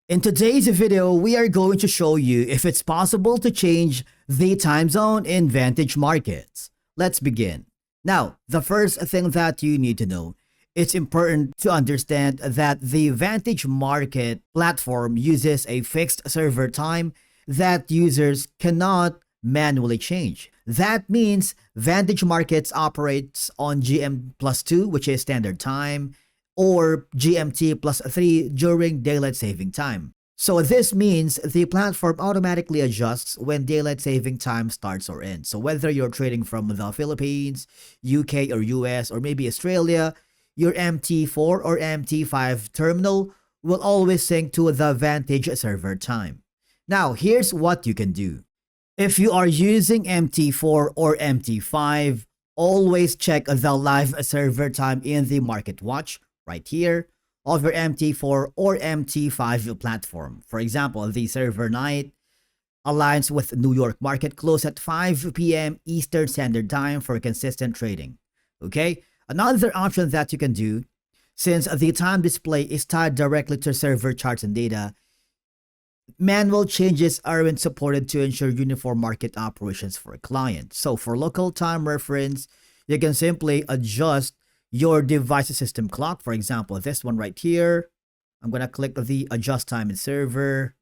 In today's video, we are going to show you if it's possible to change the time zone in Vantage markets. Let's begin. Now, the first thing that you need to know, it's important to understand that the Vantage market platform uses a fixed server time that users cannot manually change. That means Vantage markets operates on GM+2, which is standard time, or GMT+3 during daylight saving time. So this means the platform automatically adjusts when daylight saving time starts or ends. So whether you're trading from the Philippines, UK or US, or maybe Australia, your MT4 or MT5 terminal will always sync to the Vantage server time. Now, here's what you can do. If you are using MT4 or MT5, always check the live server time in the Market Watch right here of your MT4 or MT5 platform. For example, the server night aligns with New York market close at 5 p.m. Eastern Standard Time for consistent trading. Okay? Another option that you can do, since the time display is tied directly to server charts and data, manual changes aren't supported to ensure uniform market operations for a client. So for local time reference, you can simply adjust your device's system clock. For example, this one right here, I'm going to click the adjust time in server,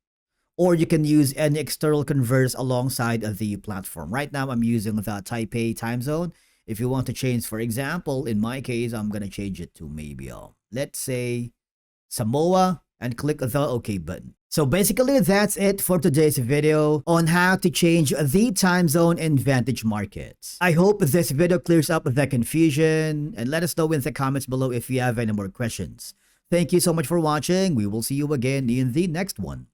or you can use any external converters alongside the platform. Right now, I'm using the Taipei time zone. If you want to change, for example, in my case, I'm going to change it to maybe, let's say Samoa, and click the OK button. So basically, that's it for today's video on how to change the time zone in Vantage markets. I hope this video clears up the confusion, and let us know in the comments below if you have any more questions. Thank you so much for watching. We will see you again in the next one.